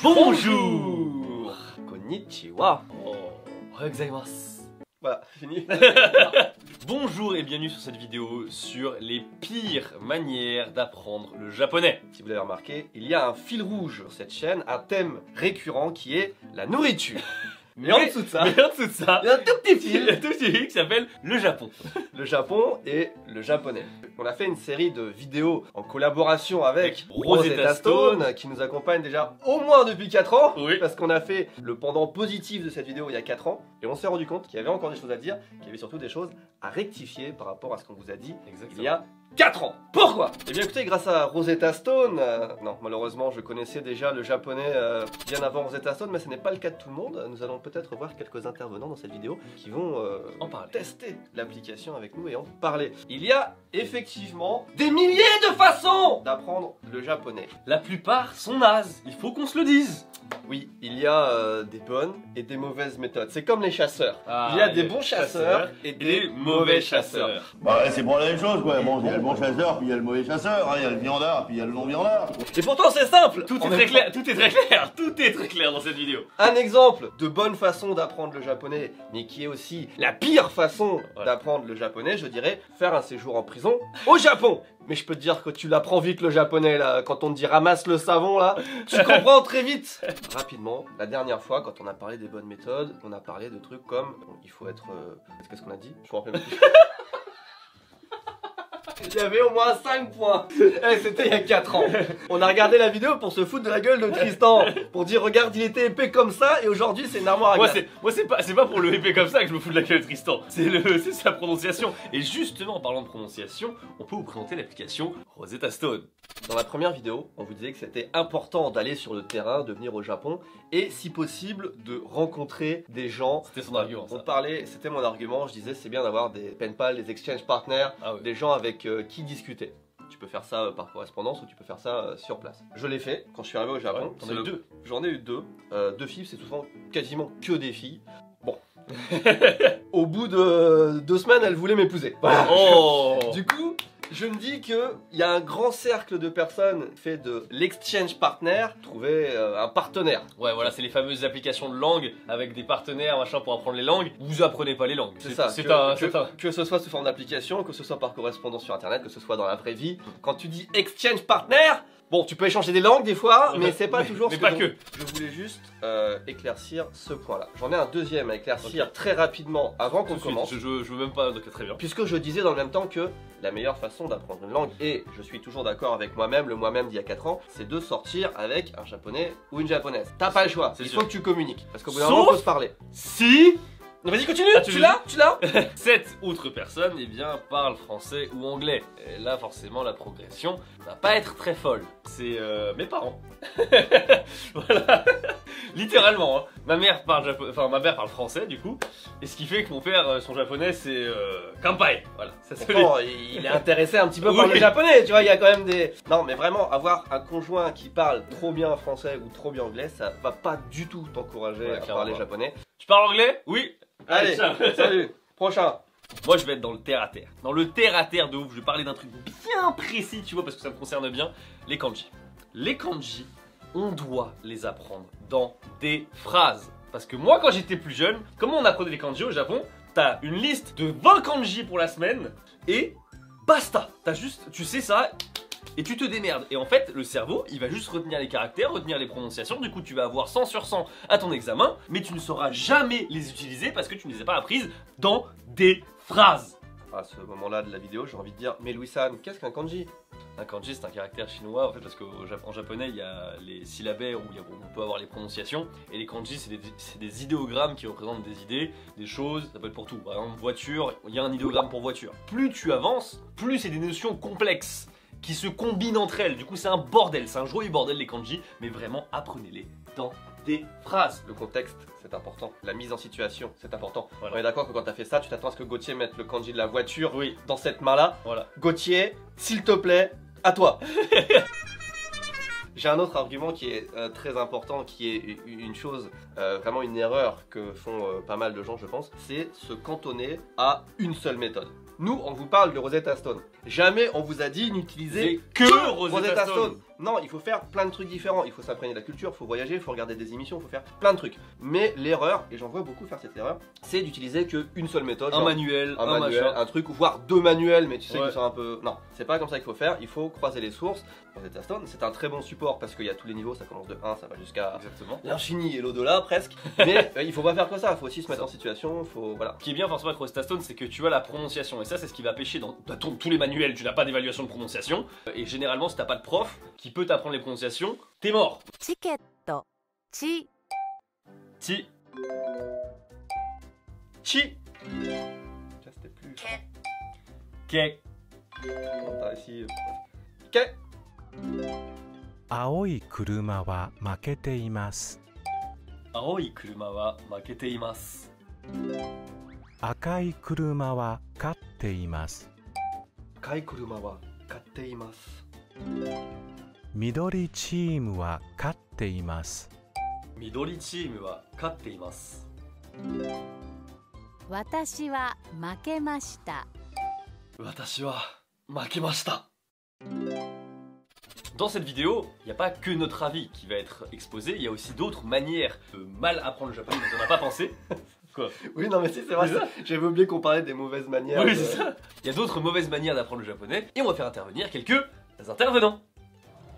Bonjour. Konnichiwa. Oh, gozaimasu. Voilà, fini. Bonjour et bienvenue sur cette vidéo sur les pires manières d'apprendre le japonais. Si vous l'avez remarqué, il y a un fil rouge sur cette chaîne, un thème récurrent qui est la nourriture. Mais en dessous de ça, il y a un tout petit un fil, tout petit fil qui s'appelle le Japon. le Japon et le japonais. On a fait une série de vidéos en collaboration avec Rosetta Stone qui nous accompagne déjà au moins depuis 4 ans. Oui. Parce qu'on a fait le pendant positif de cette vidéo il y a 4 ans et on s'est rendu compte qu'il y avait encore des choses à dire, qu'il y avait surtout des choses à rectifier par rapport à ce qu'on vous a dit il y a 4 ans. Pourquoi? Eh bien écoutez, grâce à Rosetta Stone, non malheureusement je connaissais déjà le japonais bien avant Rosetta Stone, mais ce n'est pas le cas de tout le monde. Nous allons peut-être voir quelques intervenants dans cette vidéo qui vont en parler, tester l'application avec nous et en parler. Il y a effectivement des milliers de façons d'apprendre le japonais. La plupart sont nazes, il faut qu'on se le dise. Oui, il y a des bonnes et des mauvaises méthodes. C'est comme les chasseurs. Ah, il y a des bons chasseurs et des mauvais chasseurs. Bah c'est pour la même chose quoi, bon, il y a le bon chasseur, puis il y a le mauvais chasseur, hein, il y a le viandard, puis il y a le non-viandard. Et pourtant c'est simple. Tout est très clair, tout est très clair, tout est très clair dans cette vidéo. Un exemple de bonne façon d'apprendre le japonais, mais qui est aussi la pire façon d'apprendre le japonais, je dirais, faire un séjour en prison au Japon. Mais je peux te dire que tu l'apprends vite le japonais là, quand on te dit ramasse le savon là, tu comprends très vite. Rapidement, la dernière fois quand on a parlé des bonnes méthodes, on a parlé de trucs comme bon, il faut être... Qu'est-ce qu'on a dit? Je me rappelle plus. Il y avait au moins 5 points. C'était il y a 4 ans. On a regardé la vidéo pour se foutre de la gueule de Tristan. Pour dire regarde il était épais comme ça et aujourd'hui c'est une armoire à glace. Moi c'est pas pour le épais comme ça que je me fous de la gueule de Tristan. C'est sa prononciation. Et justement en parlant de prononciation, on peut vous présenter l'application Rosetta Stone. Dans la première vidéo, on vous disait que c'était important d'aller sur le terrain, de venir au Japon et si possible de rencontrer des gens. C'était son argument ça. On parlait, c'était mon argument, je disais c'est bien d'avoir des pen pals, des exchange partners, des gens avec qui discuter. Tu peux faire ça par correspondance ou tu peux faire ça sur place. Je l'ai fait quand je suis arrivé au Japon. T'en as eu deux. J'en ai eu deux. Deux filles, c'est souvent quasiment que des filles. Bon. Au bout de 2 semaines, elles voulaient m'épouser. Voilà. Oh. Du coup, je me dis qu'il y a un grand cercle de personnes fait de l'exchange partner, trouver un partenaire. Ouais, voilà, c'est les fameuses applications de langue avec des partenaires, machin, pour apprendre les langues. Vous apprenez pas les langues. C'est ça. Que ce soit sous forme d'application, que ce soit par correspondance sur internet, que ce soit dans la vraie vie. Quand tu dis exchange partner, bon, tu peux échanger des langues des fois, mais c'est pas toujours ce pas que. que. Je voulais juste éclaircir ce point-là. J'en ai un deuxième à éclaircir très rapidement avant qu'on commence. Je veux même pas, donc très bien. Puisque je disais dans le même temps que la meilleure façon d'apprendre une langue, et je suis toujours d'accord avec moi-même, le moi-même d'il y a 4 ans, c'est de sortir avec un japonais ou une japonaise. T'as pas le choix, il faut que tu communiques. Parce qu'au bout d'un moment, faut se parler. Si Non, vas-y, continue, tu l'as cette autre personne, eh bien, parle français ou anglais. Et là, forcément, la progression va pas être très folle. C'est mes parents. Voilà. Littéralement, hein. Ma mère parle français, du coup. Et ce qui fait que mon père, son japonais, c'est Kampai. Voilà. Ça se Bon, il est intéressé un petit peu par le japonais, tu vois, il y a quand même des... Non, mais vraiment, avoir un conjoint qui parle trop bien français ou trop bien anglais, ça va pas du tout t'encourager à parler japonais. Tu parles anglais? Oui. Allez, salut. Prochain. Moi je vais être dans le terre-à-terre. Dans le terre-à-terre de ouf, je vais parler d'un truc bien précis, tu vois, parce que ça me concerne bien, les kanji. Les kanji, on doit les apprendre dans des phrases. Parce que moi quand j'étais plus jeune, comment on apprenait les kanji au Japon? T'as une liste de 20 kanji pour la semaine et basta. T'as juste, tu sais ça et tu te démerdes. Et en fait, le cerveau, il va juste retenir les caractères, retenir les prononciations. Du coup, tu vas avoir 100 sur 100 à ton examen, mais tu ne sauras jamais les utiliser parce que tu ne les as pas apprises dans des phrases. À ce moment-là de la vidéo, j'ai envie de dire, mais Louis-san, qu'est-ce qu'un kanji? Un kanji, c'est un caractère chinois, en fait, parce qu'en japonais, il y a les syllabaires où on peut avoir les prononciations, et les kanji, c'est des idéogrammes qui représentent des idées, des choses, ça peut être pour tout. Par exemple, voiture, il y a un idéogramme pour voiture. Plus tu avances, plus c'est des notions complexes qui se combinent entre elles. Du coup, c'est un bordel, c'est un joyeux bordel les kanji, mais vraiment, apprenez-les dans des phrases. Le contexte, c'est important. La mise en situation, c'est important. Voilà. On est d'accord que quand t'as fait ça, tu t'attends à ce que Gauthier mette le kanji de la voiture dans cette main-là. Voilà. Gauthier, s'il te plaît, à toi. J'ai un autre argument qui est très important, qui est une chose, vraiment une erreur que font pas mal de gens, je pense, c'est se cantonner à une seule méthode. Nous, on vous parle de Rosetta Stone. Jamais on vous a dit n'utilisez que Rosetta Stone. Non, il faut faire plein de trucs différents. Il faut s'imprégner de la culture, il faut voyager, il faut regarder des émissions, il faut faire plein de trucs. Mais l'erreur, et j'en vois beaucoup faire cette erreur, c'est d'utiliser qu'une seule méthode. Un genre manuel, un manuel, machin. un truc, voire 2 manuels, mais tu sais Ouais. qu'ils sont un peu. Non, c'est pas comme ça qu'il faut faire. Il faut croiser les sources. Rosetta Stone, c'est un très bon support parce qu'il y a tous les niveaux, ça commence de 1, ça va jusqu'à Exactement. l'infini et l'au-delà presque. Mais il faut pas faire que ça, il faut aussi se mettre en situation, faut. Voilà. Ce qui est bien forcément avec Rosetta Stone, c'est que tu as la prononciation. Et ça, c'est ce qui va pêcher dans tous les manuels. Tu n'as pas d'évaluation de prononciation. Et généralement, si t'as pas de prof qui peut t'apprendre les prononciations, t'es mort. チケット、チ、 Ti. Chi. Tiens, c'était plus. Ke. Non, t'as ici. Ok. 青い車は負けています。 Aoi kuruma wa makete imasu. 赤い車は勝っています。 Kai kuruma wa katte imasu. 緑チームは勝っています。 Midori チームは勝っています。私は負けました。私は負けました。Dans cette vidéo, il n'y a pas que notre avis qui va être exposé, il y a aussi d'autres manières de mal apprendre le japonais dont on n'a pas pensé. Quoi? Oui, non, mais si, c'est vrai, C'est ça. j'avais oublié qu'on parlait des mauvaises manières. Oui, de- c'est ça. Il y a d'autres mauvaises manières d'apprendre le japonais et on va faire intervenir quelques intervenants.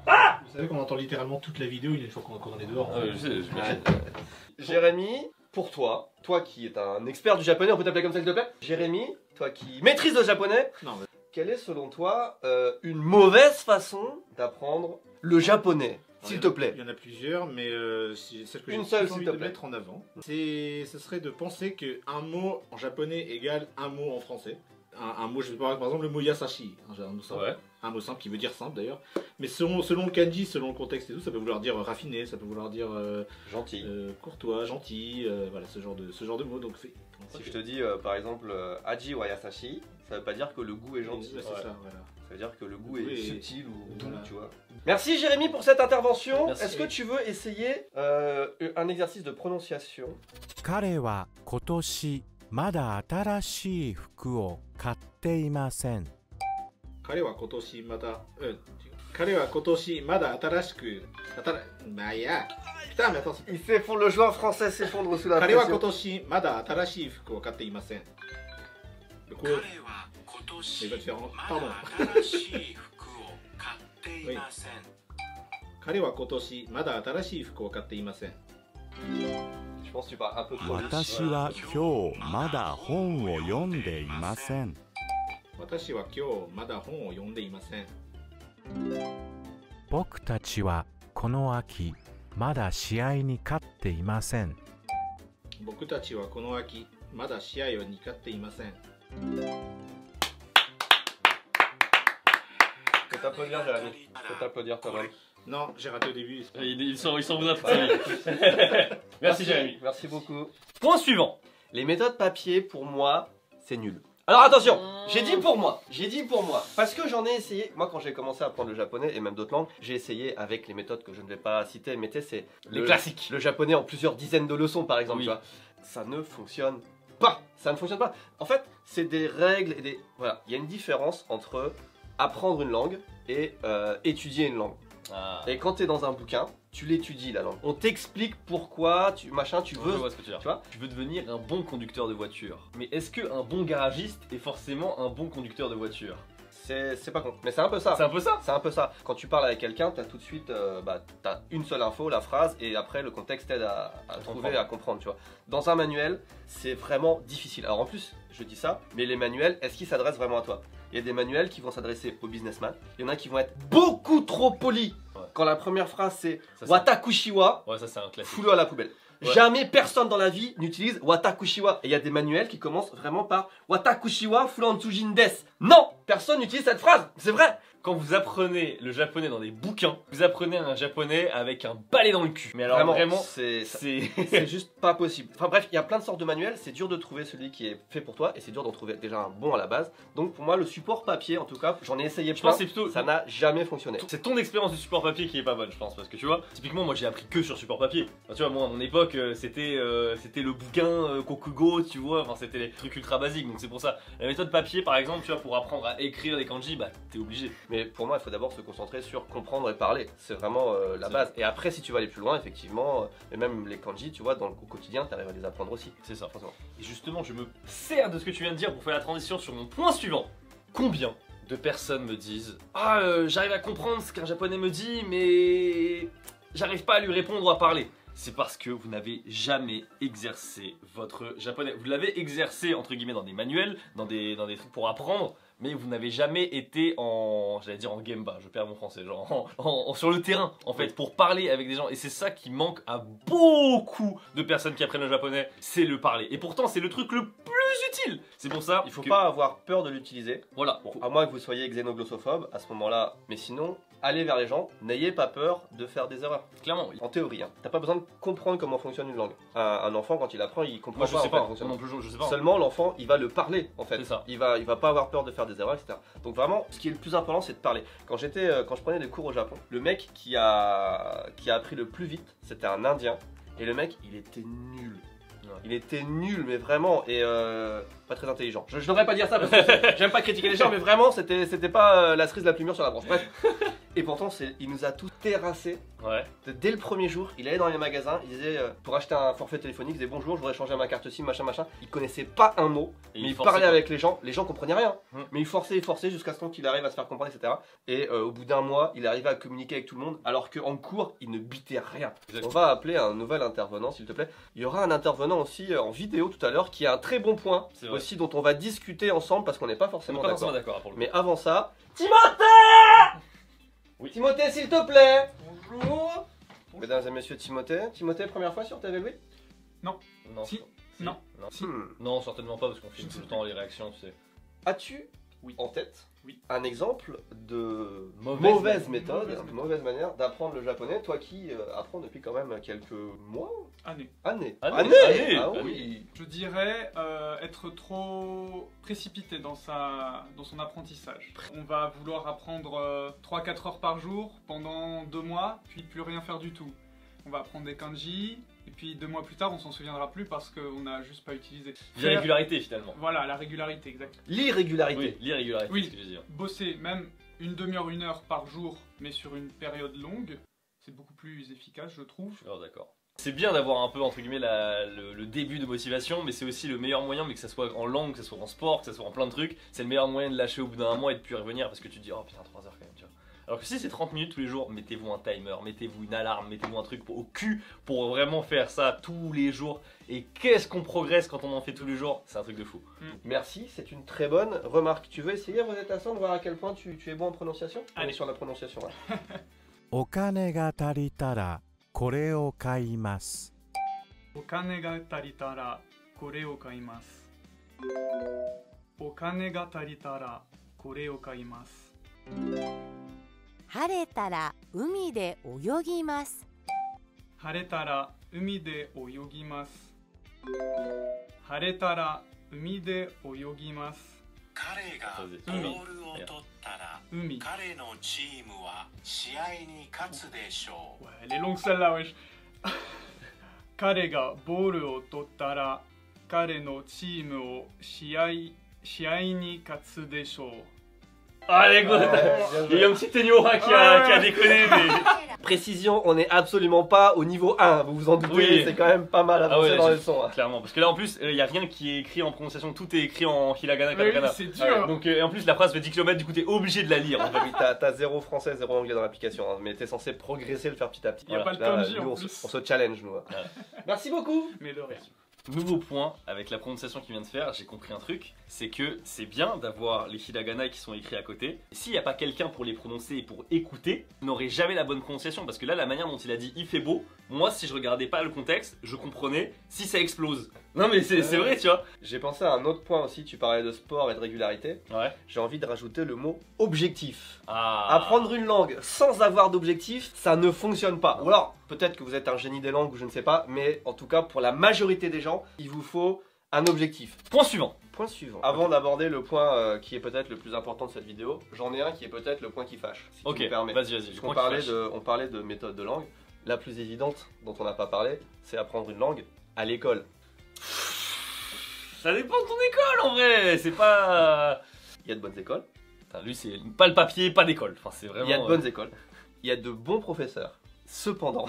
Vous savez qu'on entend littéralement toute la vidéo une fois qu'on en est dehors. Je sais, j'imagine. Jérémy, pour toi qui est un expert du japonais, on peut t'appeler comme ça s'il te plaît? Jérémy, toi qui maîtrise le japonais, Non, mais quelle est selon toi une mauvaise façon d'apprendre le japonais, s'il te plaît? il y en a plusieurs, mais celle que j'ai Une seule, plus s'il envie te de plaît. mettre en avant, ce serait de penser qu'un mot en japonais égale un mot en français. Un mot, je vais par exemple le mot yasashi, un mot simple, Ouais. un mot simple qui veut dire simple d'ailleurs, mais selon le kanji, selon le contexte et tout, ça peut vouloir dire raffiné, ça peut vouloir dire Gentil. courtois, gentil, voilà ce genre de mots. Donc c'est Si je te dis par exemple Aji wa Yasashi, ça veut pas dire que le goût est gentil. Ouais, c'est Ouais. ça, voilà. Ça veut dire que le goût Oui, est et- subtil ou doux, voilà. tu vois. Merci Jérémy pour cette intervention. Merci. Est-ce que tu veux essayer un exercice de prononciation? 彼は今年まだ新しい服を買っていません。彼は今年まだ、彼は今年まだ新しく、まあいいや。Putain, mais attends, Il s'effondre, le joueur français s'effondre sous la 彼は今 pression. 年まだ新しい服を買っていません。Le coup, 彼は今 il va te 年 faire ま pardon. だ新しい服を買っていません。彼は今年まだ新しい服を買っていません。 Je pense que tu parles un peu trop vite. 私は今日まだ本を読んでいません。私は今日まだ本を読んでいません。僕たちはこの秋まだ試合に勝っていません。僕たちはこの秋まだ試合に勝っていません。 Faut t'applaudir Jérémy. Faut t'applaudir quand même. Non, j'ai raté au début. Il s'en voudra toute sa vie. Merci Jérémy. Merci beaucoup. Point suivant. Les méthodes papier, pour moi, c'est nul. Alors attention, j'ai dit pour moi, parce que j'en ai essayé. Moi, quand j'ai commencé à apprendre le japonais et même d'autres langues, j'ai essayé avec les méthodes que je ne vais pas citer, mais tu sais, c'est Les classiques. Le japonais en plusieurs dizaines de leçons, par exemple. Oui. Tu vois. Ça ne fonctionne pas. Ça ne fonctionne pas. En fait, c'est des règles et des. Voilà, il y a une différence entre apprendre une langue et étudier une langue. Ah. Et quand tu es dans un bouquin, tu l'étudies la langue. On t'explique pourquoi, tu Je veux. vois ce que tu veux dire. Tu vois, Tu veux devenir un bon conducteur de voiture. Mais est-ce qu'un bon garagiste est forcément un bon conducteur de voiture? c'est pas con. Mais c'est un peu ça. C'est un peu ça. C'est un peu ça. Quand tu parles avec quelqu'un, t'as tout de suite, t'as une seule info, la phrase, et après le contexte t'aide à trouver, comprendre. à comprendre, tu vois. Dans un manuel, c'est vraiment difficile. Alors en plus, je dis ça, mais les manuels, est-ce qu'ils s'adressent vraiment à toi? Il y a des manuels qui vont s'adresser aux businessmen. Il y en a qui vont être beaucoup trop polis. Ouais. Quand la première phrase c'est Ça, c'est- Watakushiwa, Ouais, ça c'est un classique. fous-le à la poubelle. Ouais. Jamais personne dans la vie n'utilise Watakushiwa. Et il y a des manuels qui commencent vraiment par Watakushiwa Furantujin des. Non, personne n'utilise cette phrase. C'est vrai. Quand vous apprenez le japonais dans des bouquins, vous apprenez un japonais avec un balai dans le cul. Mais alors vraiment, c'est c'est juste pas possible. Enfin bref, il y a plein de sortes de manuels. C'est dur de trouver celui qui est fait pour toi et c'est dur d'en trouver déjà un bon à la base. Donc pour moi, le support papier, en tout cas, j'en ai essayé je plein. pense que c'est plutôt Ça n'a jamais fonctionné. c'est ton expérience du support papier qui est pas bonne, je pense, parce que tu vois, typiquement moi j'ai appris que sur support papier. Enfin, tu vois, moi à mon époque c'était le bouquin Kokugo, tu vois, enfin c'était les trucs ultra basiques, donc c'est pour ça. La méthode papier par exemple, tu vois, pour apprendre à écrire les kanji, bah t'es obligé. Mais pour moi, il faut d'abord se concentrer sur comprendre et parler. C'est vraiment la base. Et après, si tu vas aller plus loin, effectivement, et même les kanji, tu vois, au quotidien, tu arrives à les apprendre aussi. C'est ça. Forcément. Et justement, je me sers de ce que tu viens de dire pour faire la transition sur mon point suivant. Combien de personnes me disent « Ah, j'arrive à comprendre ce qu'un japonais me dit, mais j'arrive pas à lui répondre ou à parler ». C'est parce que vous n'avez jamais exercé votre japonais. Vous l'avez exercé entre guillemets dans des manuels, dans des trucs pour apprendre, mais vous n'avez jamais été en, j'allais dire en gemba, je perds mon français, genre sur le terrain en fait, pour parler avec des gens. Et c'est ça qui manque à beaucoup de personnes qui apprennent le japonais, c'est le parler. Et pourtant c'est le truc le plus utile. C'est pour ça Il faut pas avoir peur de l'utiliser. Voilà. Bon, à moins que vous soyez xénoglossophobe, à ce moment-là. Mais sinon, allez vers les gens, n'ayez pas peur de faire des erreurs. Clairement, oui. En théorie, hein. T'as pas besoin de comprendre comment fonctionne une langue. Un enfant, quand il apprend, il comprend Moi je pas sais enfin, pas, fonctionne. non plus, je sais pas. Seulement l'enfant, il va le parler en fait. C'est ça. Il va pas avoir peur de faire des erreurs, etc. Donc vraiment, ce qui est le plus important, c'est de parler. Quand je prenais des cours au Japon, le mec qui a appris le plus vite, c'était un Indien. Et le mec, il était nul. Il était nul, mais vraiment, et pas très intelligent. Je devrais pas dire ça parce que j'aime pas critiquer les gens, mais vraiment, c'était pas la cerise la plus mûre sur la branche. Bref. Et pourtant, il nous a tous terrassés. Ouais. Dès le premier jour, il allait dans les magasins, il disait pour acheter un forfait téléphonique, il disait bonjour, je voudrais changer ma carte SIM, machin. Il connaissait pas un mot, Et mais il forçait parlait pas. avec les gens comprenaient rien. Hum. Mais il forçait jusqu'à ce temps qu'il arrive à se faire comprendre, etc. Et au bout d'un mois, il arrivait à communiquer avec tout le monde, alors qu'en cours, il ne bitait rien. Exactement. On va appeler un nouvel intervenant, s'il te plaît. Il y aura un intervenant aussi en vidéo tout à l'heure, qui a un très bon point, C'est vrai. aussi dont on va discuter ensemble, parce qu'on n'est pas On forcément n'est pas d'accord. forcément d'accord pour le coup. Mais avant ça, Timothée Oui. Timothée, s'il te plaît. Bonjour. Mesdames et messieurs, Timothée, première fois sur TV Louis Non. Si. Si. Non. Non. Non, certainement pas parce qu'on filme tout le temps les réactions, tu sais. As-tu Oui. en tête Oui. un exemple de Mauvaise méthode, mauvaise manière d'apprendre le japonais, toi qui apprends depuis quand même quelques mois, Année. années. Année. Ah oui. Je dirais être trop précipité dans son apprentissage. On va vouloir apprendre 3-4 heures par jour pendant 2 mois, puis plus rien faire du tout. On va apprendre des kanji, et puis 2 mois plus tard, on s'en souviendra plus parce qu'on n'a juste pas utilisé. L'irrégularité finalement. Voilà, la régularité, exact. L'irrégularité. Oui, l'irrégularité, Oui. c'est ce que je veux dire. Bosser même une demi-heure, 1 heure par jour, mais sur une période longue, c'est beaucoup plus efficace, je trouve. Je suis vraiment d'accord. C'est bien d'avoir un peu entre guillemets le début de motivation, mais c'est aussi le meilleur moyen, mais que ça soit en langue, que ça soit en sport, que ça soit en plein de trucs, c'est le meilleur moyen de lâcher au bout d'un mois et de plus y revenir parce que tu te dis oh putain 3 heures quand même, tu vois. Alors que si c'est 30 minutes tous les jours, mettez-vous un timer, mettez-vous une alarme, mettez-vous un truc au cul pour vraiment faire ça tous les jours. Et qu'est-ce qu'on progresse quand on en fait tous les jours, c'est un truc de fou. Merci, c'est une très bonne remarque. Tu veux essayer, Rosetta Stone, voir à quel point tu es bon en prononciation? On est Allez. sur la prononciation là. お金が足りたらこれを買います お金が足りたらこれを買います。お金が足りたらこれを買います。晴れたら海で泳ぎます。晴れたら海で泳ぎます。晴れたら海で泳ぎます。彼がボールを取ったら海。彼のチームは試合に勝つでしょう。 Ouais, elle est longue celle-là, wesh. 彼がボールを取ったら彼のチームを試合に勝つでしょう。 Allez, go. Il y a eu un petit Tenyoha qui a déconné, mais. Précision, on n'est absolument pas au niveau 1, vous vous en doutez, Oui. c'est quand même pas mal avancé ouais, dans je- les sons. Hein. Clairement, parce que là en plus, il n'y a rien qui est écrit en prononciation, tout est écrit en hiragana, Mais oui, katakana. c'est dur. Donc, et en plus, la phrase fait 10 km, du coup, t'es obligé de la lire. En fait. Oui, t'as zéro français, zéro anglais dans l'application, hein, mais t'es censé progresser, le faire petit à petit. Il y a Voilà. pas le kanji, Là, nous, en on se- plus. on se challenge, nous. Hein. Merci beaucoup. Mais de rien. Nouveau point avec la prononciation qu'il vient de faire, j'ai compris un truc, c'est que c'est bien d'avoir les hiragana qui sont écrits à côté. S'il n'y a pas quelqu'un pour les prononcer et pour écouter, on n'aurait jamais la bonne prononciation parce que là, la manière dont il a dit il fait beau, moi si je regardais pas le contexte, je comprenais si ça explose. Non mais c'est vrai, tu vois. J'ai pensé à un autre point aussi, tu parlais de sport et de régularité. Ouais. J'ai envie de rajouter le mot objectif. Ah. Apprendre une langue sans avoir d'objectif, ça ne fonctionne pas. Ou alors, peut-être que vous êtes un génie des langues ou je ne sais pas, mais en tout cas, pour la majorité des gens, il vous faut un objectif. Point suivant. Point suivant. Avant d'aborder le point qui est peut-être le plus important de cette vidéo, j'en ai un qui est peut-être le point qui fâche. Si Ok, tu me permets. vas-y. Parce le qu'on point qui parlait, fâche. on parlait de méthode de langue. La plus évidente, dont on n'a pas parlé, c'est apprendre une langue à l'école. Ça dépend de ton école en vrai, c'est pas. Il y a de bonnes écoles, Enfin, lui, c'est pas le papier, pas d'école. Enfin, c'est vraiment. Il y a de bonnes écoles, il y a de bons professeurs. Cependant,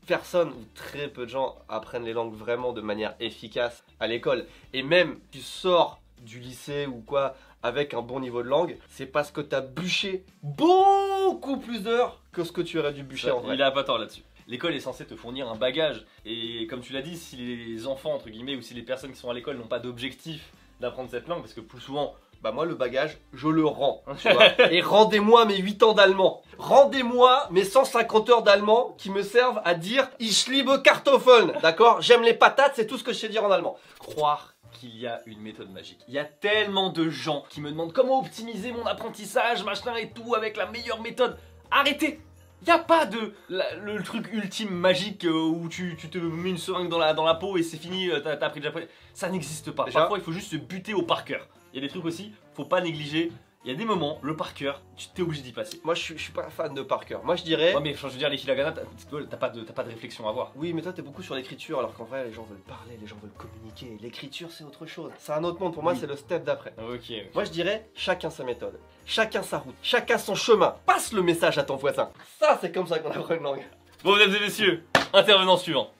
personne ou très peu de gens apprennent les langues vraiment de manière efficace à l'école. Et même tu sors du lycée ou quoi avec un bon niveau de langue, c'est parce que tu as bûché beaucoup plus d'heures que ce que tu aurais dû bûcher en vrai. Il a pas tort là-dessus. L'école est censée te fournir un bagage. Et comme tu l'as dit, si les enfants, entre guillemets, ou si les personnes qui sont à l'école n'ont pas d'objectif d'apprendre cette langue, parce que plus souvent, bah moi le bagage, je le rends, tu vois. Et rendez-moi mes 8 ans d'allemand. Rendez-moi mes 150 heures d'allemand qui me servent à dire Ich liebe Kartoffeln, d'accord? J'aime les patates, c'est tout ce que je sais dire en allemand. croire qu'il y a une méthode magique. Il y a tellement de gens qui me demandent comment optimiser mon apprentissage, machin et tout, avec la meilleure méthode. Arrêtez! Il n'y a pas de le truc ultime magique où tu te mets une seringue dans la peau et c'est fini, t'as appris le japonais. Ça n'existe pas. Déjà, parfois il faut juste se buter au par cœur. Il y a des trucs aussi, faut pas négliger. Il y a des moments, le par cœur, tu t'es obligé d'y passer. Moi je suis pas fan de par cœur. Moi je dirais... Ouais mais je veux dire les hiragana, t'as pas de réflexion à avoir. Oui mais toi t'es beaucoup sur l'écriture alors qu'en vrai les gens veulent parler, les gens veulent communiquer. L'écriture c'est autre chose. C'est un autre monde, pour moi c'est le step d'après. Ok. Moi je dirais chacun sa méthode, chacun sa route, chacun son chemin. Passe le message à ton voisin. Ça c'est comme ça qu'on apprend une langue. Bon mesdames et messieurs, intervenant suivant.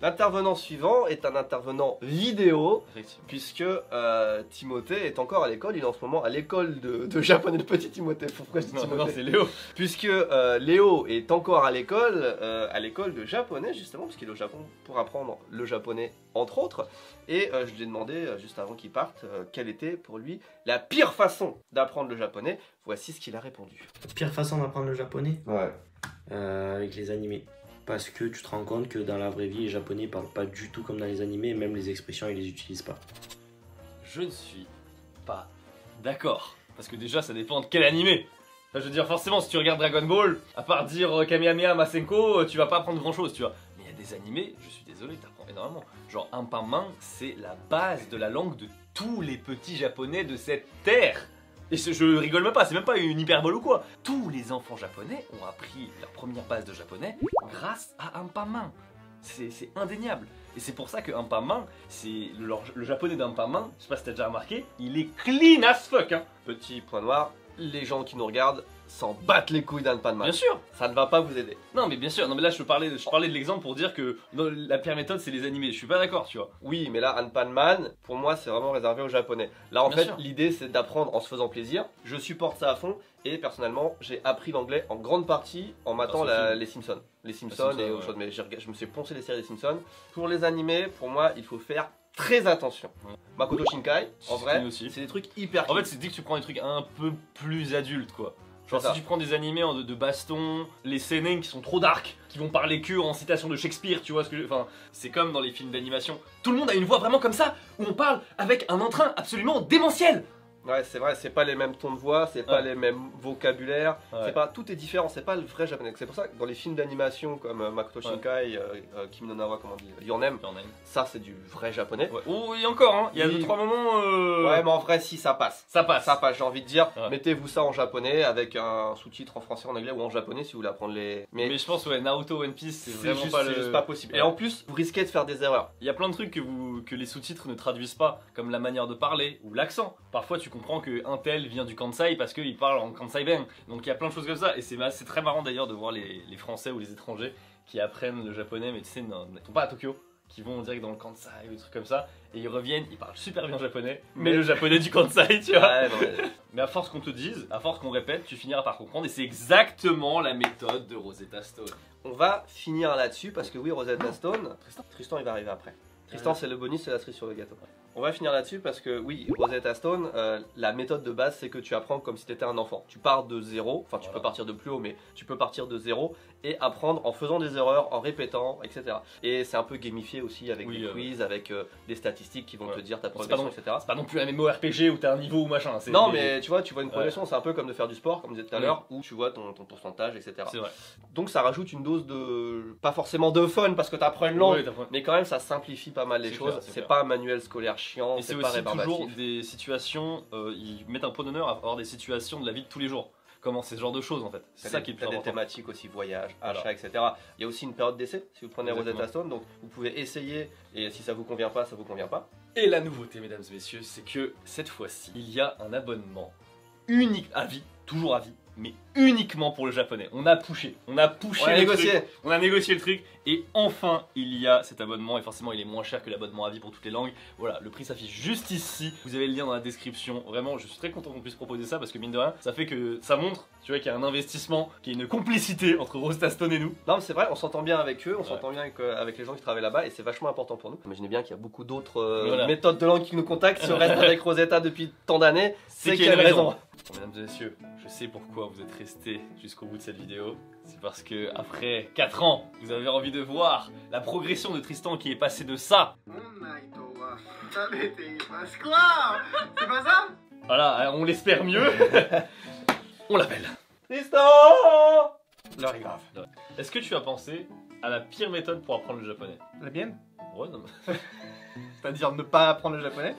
L'intervenant suivant est un intervenant vidéo, Effectivement. puisque Timothée est encore à l'école. Il est en ce moment à l'école de japonais. Le petit Timothée, pourquoi je dis Non, Timothée? non c'est Léo. Puisque Léo est encore à l'école de japonais, justement, parce qu'il est au Japon pour apprendre le japonais, entre autres. Et je lui ai demandé, juste avant qu'il parte, quelle était pour lui la pire façon d'apprendre le japonais. Voici ce qu'il a répondu. Pire façon d'apprendre le japonais Ouais. avec les animés. Parce que tu te rends compte que dans la vraie vie, les japonais ne parlent pas du tout comme dans les animés, et même les expressions, ils les utilisent pas. Je ne suis pas d'accord. Parce que déjà, ça dépend de quel animé. Enfin, je veux dire, forcément, si tu regardes Dragon Ball, à part dire Kamehameha Masenko, tu vas pas apprendre grand chose, tu vois. Mais il y a des animés, je suis désolé, t'apprends énormément. Genre, un pain-main, c'est la base de la langue de tous les petits japonais de cette terre. Et je rigole même pas, c'est même pas une hyperbole ou quoi. Tous les enfants japonais ont appris leur première base de japonais grâce à un pain-main. C'est indéniable. Et c'est pour ça qu'un pain-main, c'est le japonais d'un pain-main, je sais pas si t'as déjà remarqué, il est clean as fuck, hein. Petit point noir, les gens qui nous regardent s'en battent les couilles d'un pan de Bien sûr. Ça ne va pas vous aider. Non mais bien sûr, non mais là je parlais de l'exemple pour dire que non, la pire méthode c'est les animés, je suis pas d'accord tu vois. Oui, mais là, Anpanman, pour moi, c'est vraiment réservé aux japonais. Là, en Bien fait, sûr. l'idée, c'est d'apprendre en se faisant plaisir. Je supporte ça à fond. Et personnellement, j'ai appris l'anglais en grande partie en matant Grâce aux films. les Simpsons. Les Simpsons Simpsons, et autre ouais. chose. Mais je me suis poncé les séries des Simpsons. Pour les animés, pour moi, il faut faire très attention. Ouais. Makoto Shinkai, en C'est vrai, clean aussi. c'est des trucs hyper En clean. fait c'est dès que tu prends des trucs un peu plus adultes quoi. Genre C'est ça. si tu prends des animés de baston, les seinen qui sont trop dark, qui vont parler que en citation de Shakespeare, tu vois ce que enfin, c'est comme dans les films d'animation. Tout le monde a une voix vraiment comme ça, où on parle avec un entrain absolument démentiel. Ouais, c'est vrai, c'est pas les mêmes tons de voix, c'est pas Ouais. les mêmes vocabulaires, Ouais. c'est pas, tout est différent, c'est pas le vrai japonais. C'est pour ça que dans les films d'animation comme Makoto Shinkai, Kimi no Na wa, comment on dit, Your Name, Il y en a une. ça c'est du vrai japonais. Ouais. Oh, et encore, hein. Il y a Oui. 2-3 moments. Ouais, mais en vrai, si ça passe. Ça passe. Ça passe, j'ai envie de dire, Ouais. mettez-vous ça en japonais avec un sous-titre en français, en anglais ou en japonais si vous voulez apprendre les. Mais je pense, ouais, Naruto, One Piece, c'est vraiment juste, pas c'est le. juste pas possible. Et Ouais. en plus, vous risquez de faire des erreurs. Il y a plein de trucs que les sous-titres ne traduisent pas, comme la manière de parler ou l'accent. Parfois, tu comprends qu'un tel vient du Kansai parce qu'il parle en Kansai Ben. Donc, il y a plein de choses comme ça. Et c'est très marrant d'ailleurs de voir les Français ou les étrangers qui apprennent le japonais, mais tu sais, ne sont pas à Tokyo, qui vont direct dans le Kansai ou des trucs comme ça. Et ils reviennent, ils parlent super bien japonais, mais le japonais du Kansai, tu vois. Ouais, non, mais- Mais à force qu'on te dise, à force qu'on répète, tu finiras par comprendre. Et c'est exactement la méthode de Rosetta Stone. On va finir là-dessus parce que oui, Rosetta Stone. Tristan il va arriver après. Tristan, c'est le bonus, c'est la cerise sur le gâteau. On va finir là-dessus parce que oui, Rosetta Stone, la méthode de base, c'est que tu apprends comme si tu étais un enfant. Tu pars de zéro, enfin tu Voilà. peux partir de plus haut, mais tu peux partir de zéro et apprendre en faisant des erreurs, en répétant, etc. Et c'est un peu gamifié aussi avec Oui, des quiz, avec des statistiques qui vont Ouais. te dire ta Bon, c'est progression, pas etc. C'est pas non plus un MMORPG où t'as un niveau ou machin. c'est Non, des- mais tu vois une progression, c'est un peu comme de faire du sport, comme je disais tout à Oui. l'heure, où tu vois ton pourcentage, etc. C'est vrai. Donc ça rajoute une dose de, pas forcément de fun parce que tu apprends une langue, Ouais, t'apprends- mais quand même ça simplifie pas mal les C'est choses. clair, c'est C'est clair. pas un manuel scolaire chiant, Et c'est c'est pas aussi toujours rébarbatif. des situations, ils mettent un point d'honneur à avoir des situations de la vie de tous les jours. Comment c'est ce genre de choses en fait. C'est ça qui est le plus T'as des important. thématiques aussi, voyage, Voilà. achat, etc. Il y a aussi une période d'essai si vous prenez Exactement. Rosetta Stone, donc vous pouvez essayer et si ça vous convient pas, ça vous convient pas. Et la nouveauté, mesdames et messieurs, c'est que cette fois-ci, il y a un abonnement unique à vie, toujours à vie, mais uniquement pour le japonais. On a poussé On a le négocié. truc, on a négocié le truc, et enfin il y a cet abonnement, et forcément il est moins cher que l'abonnement à vie pour toutes les langues. Voilà, le prix s'affiche juste ici, vous avez le lien dans la description. Vraiment, je suis très content qu'on puisse proposer ça, parce que mine de rien, ça fait que ça montre, tu vois, qu'il y a un investissement, qu'il y a une complicité entre Rostaston et nous. Non, mais c'est vrai, on s'entend bien avec eux, on Ouais. s'entend bien avec les gens qui travaillent là-bas, et c'est vachement important pour nous. Imaginez bien qu'il y a beaucoup d'autres Voilà. méthodes de langue qui nous contactent. Si on reste avec Rosetta depuis tant d'années, c'est qu'il y qu'il a une raison. Bon, mesdames et messieurs, je sais pourquoi vous êtes restés jusqu'au bout de cette vidéo. C'est parce que après 4 ans, vous avez envie de voir la progression de Tristan qui est passé de ça. C'est pas ça? Voilà, on l'espère mieux. On l'appelle. Tristan. L'heure est grave. Est-ce que tu as pensé à la pire méthode pour apprendre le japonais? La mienne? Ouais, non. mais- C'est-à-dire ne pas apprendre le japonais?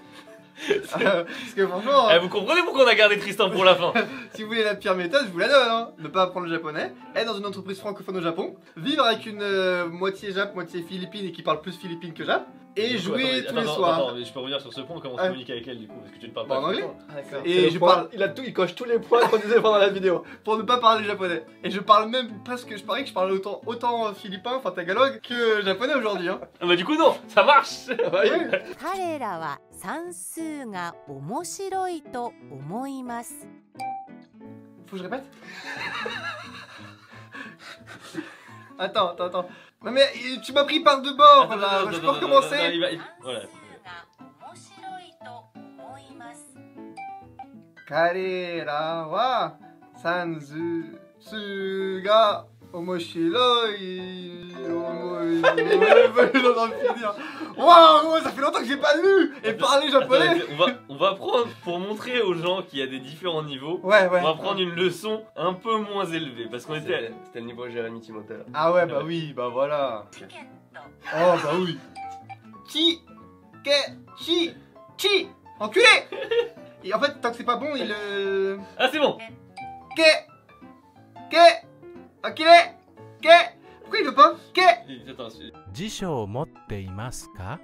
Parce que franchement, Eh, vous comprenez pourquoi on a gardé Tristan pour la fin? si vous voulez la pire méthode, je vous la donne. Hein. Ne pas apprendre le japonais, être dans une entreprise francophone au Japon, vivre avec une moitié Jap, moitié Philippine et qui parle plus Philippine que Jap, et jouer tous les soirs. Attends, mais je peux revenir sur ce point, comment se communiquer avec elle du coup? Parce que tu ne parles pas En anglais. français. Et je parle Il coche tous les points qu'on disait pendant la vidéo. pour ne pas parler japonais. Et je parle même presque, je parie que je parle autant philippin, enfin tagalog, que japonais aujourd'hui. Hein. Ah bah du coup non, ça marche. Oui. 彼らは算数が面白いと思います。 Faut que je répète? Attends. Mais tu m'as pris par de bord là, je peux recommencer? Voilà. 面白いと思います。彼らは算数が面白い。Waouh, ça fait longtemps que j'ai pas lu et parlé japonais. Attends, on va prendre, pour montrer aux gens qu'il y a des différents niveaux, Ouais. on va prendre une leçon un peu moins élevée, parce qu'on était... C'était le niveau Jérémy Timothée. Ah ouais, bah oui, bah voilà. チケット。 Oh bah oui. Chi. Enculé. Et en fait, tant que c'est pas bon, il Ah c'est bon. Enculé. Pourquoi il veut pas? Attends, 辞書を持っていますか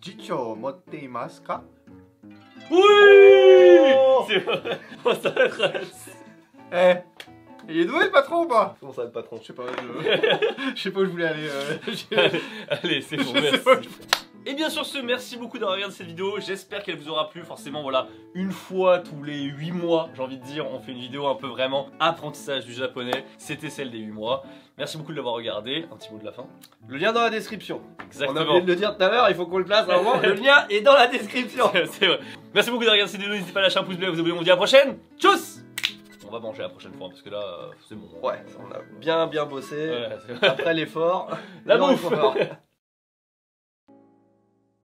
Jicho motte imasu ka? oui. C'est bon. Oh, ça va être... Eh, il est doué le patron ou pas? Comment ça, le patron? Je sais pas, je sais pas où je voulais aller. Allez, c'est bon, Je sais merci. pas. Et bien sur ce, merci beaucoup d'avoir regardé cette vidéo, j'espère qu'elle vous aura plu. Forcément voilà, une fois tous les 8 mois, j'ai envie de dire, on fait une vidéo un peu vraiment apprentissage du japonais. C'était celle des 8 mois. Merci beaucoup de l'avoir regardé, un petit mot de la fin. Le lien dans la description. On a Exactement. oublié de le dire tout à l'heure, il faut qu'on le place à un moment. Le lien est dans la description. C'est vrai. Merci beaucoup d'avoir regardé cette vidéo, n'hésitez pas à lâcher un pouce bleu, à vous abonner, on vous dit à la prochaine. Tchuss. On va manger la prochaine fois, parce que là, c'est bon. Ouais, on a bien bossé. Ouais, c'est vrai. Après l'effort, La il en bouffe. faut faire.